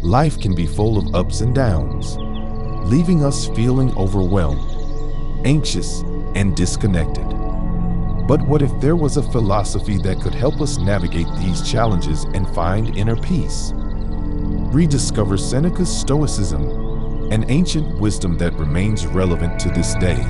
life can be full of ups and downs, leaving us feeling overwhelmed, anxious, and disconnected. But what if there was a philosophy that could help us navigate these challenges and find inner peace? Rediscover Seneca's Stoicism, an ancient wisdom that remains relevant to this day.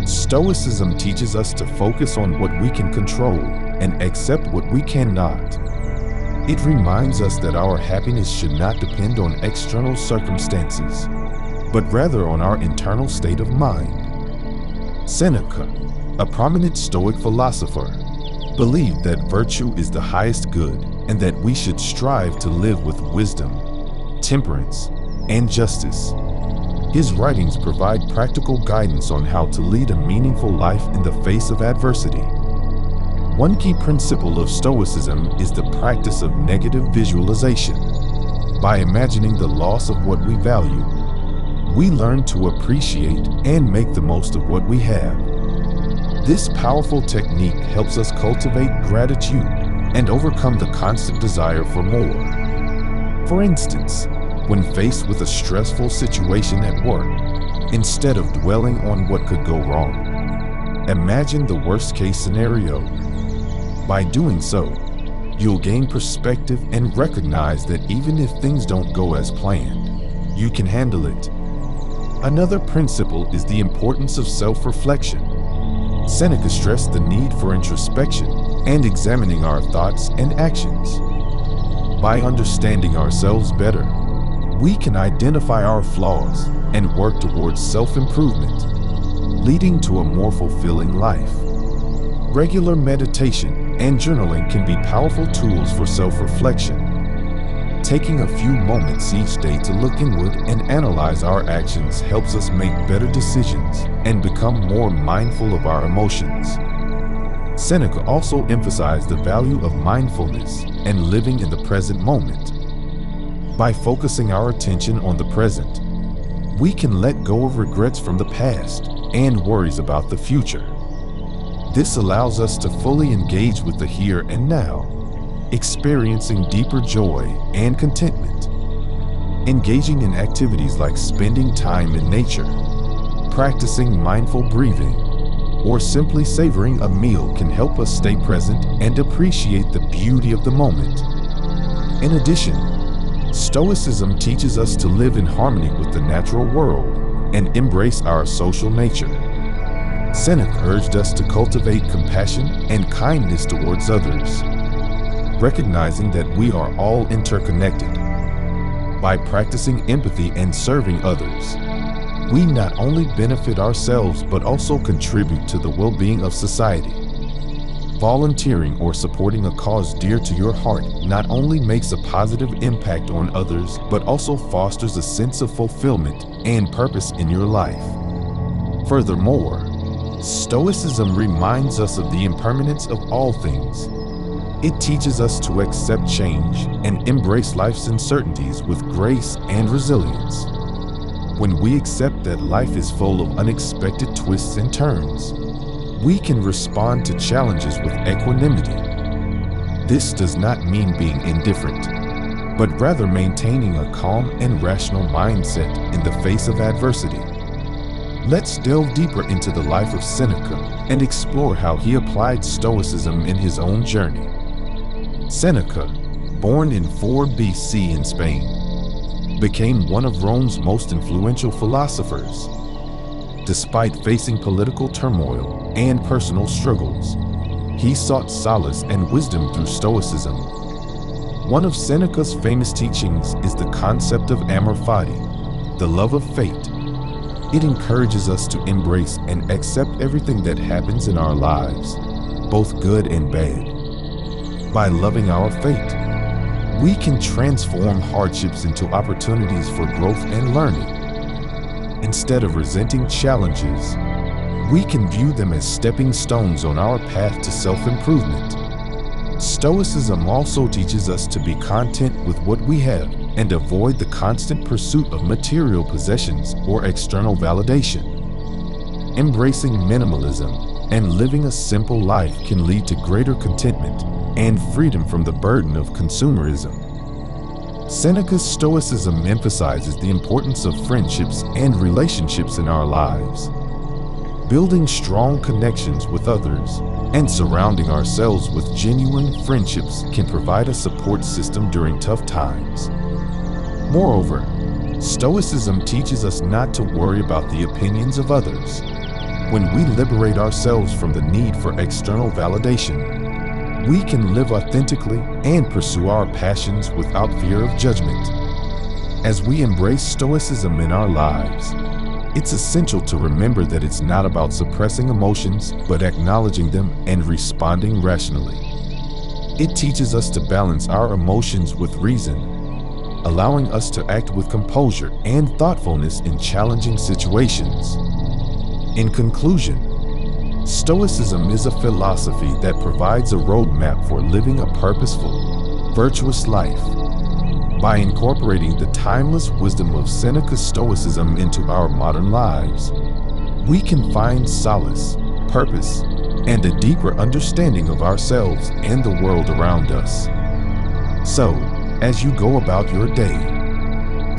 Stoicism teaches us to focus on what we can control and accept what we cannot. It reminds us that our happiness should not depend on external circumstances, but rather on our internal state of mind. Seneca, a prominent Stoic philosopher, believed that virtue is the highest good and that we should strive to live with wisdom, temperance, and justice. His writings provide practical guidance on how to lead a meaningful life in the face of adversity. One key principle of Stoicism is the practice of negative visualization. By imagining the loss of what we value, we learn to appreciate and make the most of what we have. This powerful technique helps us cultivate gratitude and overcome the constant desire for more. For instance, when faced with a stressful situation at work, instead of dwelling on what could go wrong, imagine the worst-case scenario. By doing so, you'll gain perspective and recognize that even if things don't go as planned, you can handle it. Another principle is the importance of self-reflection. Seneca stressed the need for introspection and examining our thoughts and actions. By understanding ourselves better, we can identify our flaws and work towards self-improvement, leading to a more fulfilling life. Regular meditation and journaling can be powerful tools for self-reflection. Taking a few moments each day to look inward and analyze our actions helps us make better decisions and become more mindful of our emotions. Seneca also emphasized the value of mindfulness and living in the present moment. By focusing our attention on the present, we can let go of regrets from the past and worries about the future. This allows us to fully engage with the here and now, experiencing deeper joy and contentment. Engaging in activities like spending time in nature, practicing mindful breathing, or simply savoring a meal can help us stay present and appreciate the beauty of the moment. In addition, Stoicism teaches us to live in harmony with the natural world and embrace our social nature. Seneca urged us to cultivate compassion and kindness towards others, recognizing that we are all interconnected. By practicing empathy and serving others, we not only benefit ourselves but also contribute to the well-being of society. Volunteering or supporting a cause dear to your heart not only makes a positive impact on others but also fosters a sense of fulfillment and purpose in your life. Furthermore, Stoicism reminds us of the impermanence of all things. It teaches us to accept change and embrace life's uncertainties with grace and resilience. When we accept that life is full of unexpected twists and turns, we can respond to challenges with equanimity. This does not mean being indifferent, but rather maintaining a calm and rational mindset in the face of adversity. Let's delve deeper into the life of Seneca and explore how he applied Stoicism in his own journey. Seneca, born in 4 BC in Spain, became one of Rome's most influential philosophers. Despite facing political turmoil and personal struggles, he sought solace and wisdom through Stoicism. One of Seneca's famous teachings is the concept of amor fati, the love of fate. It encourages us to embrace and accept everything that happens in our lives, both good and bad. By loving our fate, we can transform hardships into opportunities for growth and learning. Instead of resenting challenges, we can view them as stepping stones on our path to self-improvement. Stoicism also teaches us to be content with what we have and avoid the constant pursuit of material possessions or external validation. Embracing minimalism and living a simple life can lead to greater contentment and freedom from the burden of consumerism. Seneca's Stoicism emphasizes the importance of friendships and relationships in our lives. Building strong connections with others and surrounding ourselves with genuine friendships can provide a support system during tough times. Moreover, Stoicism teaches us not to worry about the opinions of others. When we liberate ourselves from the need for external validation, we can live authentically and pursue our passions without fear of judgment. As we embrace Stoicism in our lives, it's essential to remember that it's not about suppressing emotions, but acknowledging them and responding rationally. It teaches us to balance our emotions with reason, allowing us to act with composure and thoughtfulness in challenging situations. In conclusion, Stoicism is a philosophy that provides a roadmap for living a purposeful, virtuous life. By incorporating the timeless wisdom of Seneca's Stoicism into our modern lives, we can find solace, purpose, and a deeper understanding of ourselves and the world around us. So, as you go about your day,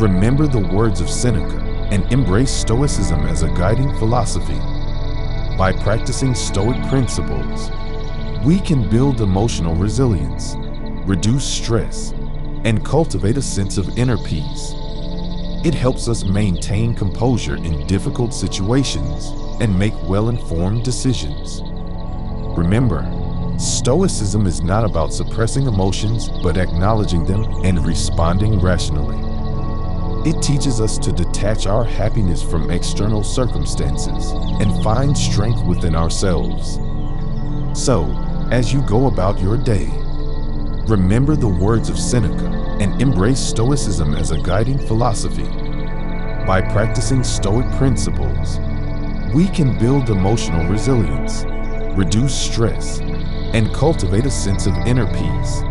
remember the words of Seneca and embrace Stoicism as a guiding philosophy. By practicing Stoic principles, we can build emotional resilience, reduce stress, and cultivate a sense of inner peace. It helps us maintain composure in difficult situations and make well-informed decisions. Remember, Stoicism is not about suppressing emotions, but acknowledging them and responding rationally. It teaches us to detach our happiness from external circumstances and find strength within ourselves. So, as you go about your day, remember the words of Seneca and embrace Stoicism as a guiding philosophy. By practicing Stoic principles, we can build emotional resilience, reduce stress, and cultivate a sense of inner peace.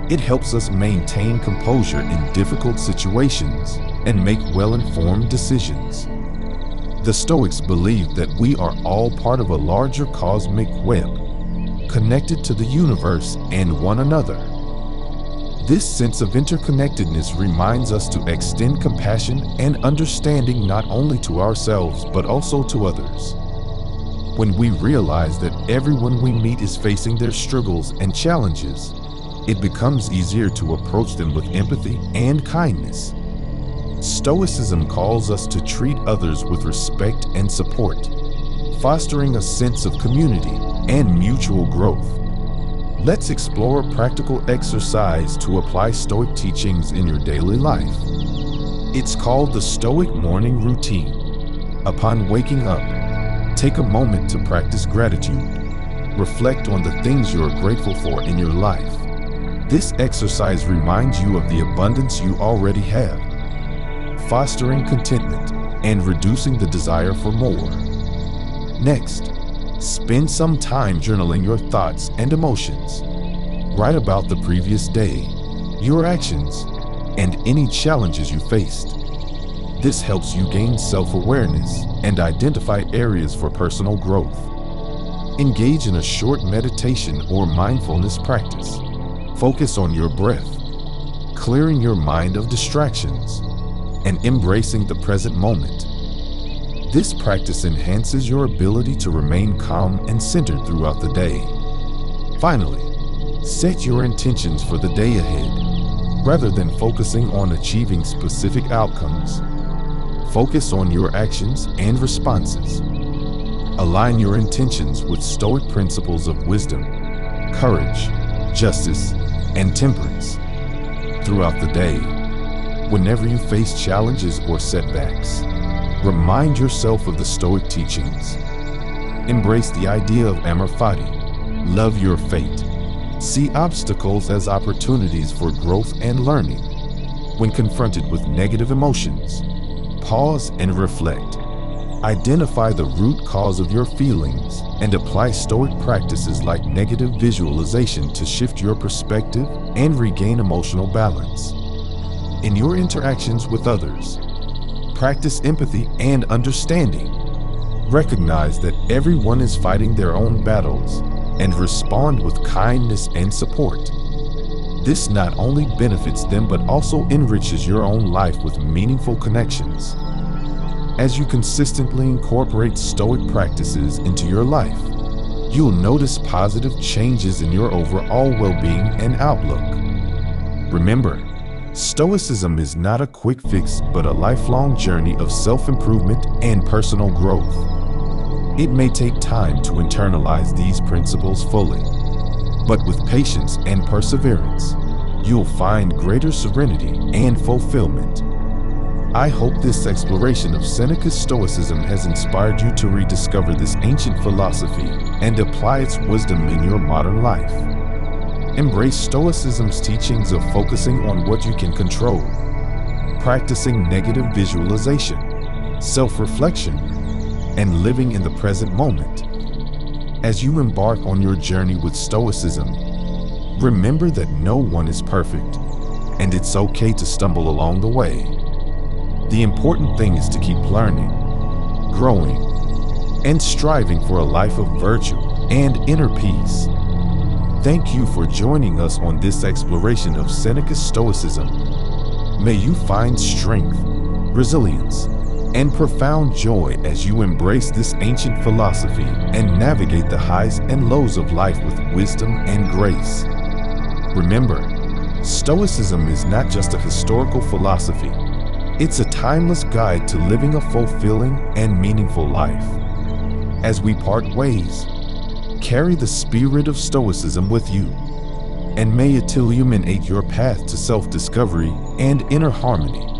It helps us maintain composure in difficult situations and make well-informed decisions. The Stoics believe that we are all part of a larger cosmic web, connected to the universe and one another. This sense of interconnectedness reminds us to extend compassion and understanding not only to ourselves but also to others. When we realize that everyone we meet is facing their struggles and challenges, it becomes easier to approach them with empathy and kindness. Stoicism calls us to treat others with respect and support, fostering a sense of community and mutual growth. Let's explore a practical exercise to apply Stoic teachings in your daily life. It's called the Stoic morning routine. Upon waking up, take a moment to practice gratitude. Reflect on the things you are grateful for in your life. This exercise reminds you of the abundance you already have, fostering contentment and reducing the desire for more. Next, spend some time journaling your thoughts and emotions. Write about the previous day, your actions, and any challenges you faced. This helps you gain self-awareness and identify areas for personal growth. Engage in a short meditation or mindfulness practice. Focus on your breath, clearing your mind of distractions, and embracing the present moment. This practice enhances your ability to remain calm and centered throughout the day. Finally, set your intentions for the day ahead. Rather than focusing on achieving specific outcomes, focus on your actions and responses. Align your intentions with Stoic principles of wisdom, courage, justice, and temperance. Throughout the day, whenever you face challenges or setbacks, remind yourself of the Stoic teachings. Embrace the idea of amor fati, love your fate. See obstacles as opportunities for growth and learning. When confronted with negative emotions, pause and reflect. Identify the root cause of your feelings and apply Stoic practices like negative visualization to shift your perspective and regain emotional balance. In your interactions with others, practice empathy and understanding. Recognize that everyone is fighting their own battles and respond with kindness and support. This not only benefits them but also enriches your own life with meaningful connections. As you consistently incorporate Stoic practices into your life, you'll notice positive changes in your overall well-being and outlook. Remember, Stoicism is not a quick fix but a lifelong journey of self-improvement and personal growth. It may take time to internalize these principles fully, but with patience and perseverance, you'll find greater serenity and fulfillment. I hope this exploration of Seneca's Stoicism has inspired you to rediscover this ancient philosophy and apply its wisdom in your modern life. Embrace Stoicism's teachings of focusing on what you can control, practicing negative visualization, self-reflection, and living in the present moment. As you embark on your journey with Stoicism, remember that no one is perfect, and it's okay to stumble along the way. The important thing is to keep learning, growing, and striving for a life of virtue and inner peace. Thank you for joining us on this exploration of Seneca's Stoicism. May you find strength, resilience, and profound joy as you embrace this ancient philosophy and navigate the highs and lows of life with wisdom and grace. Remember, Stoicism is not just a historical philosophy. It's a timeless guide to living a fulfilling and meaningful life. As we part ways, carry the spirit of Stoicism with you, and may it illuminate your path to self-discovery and inner harmony.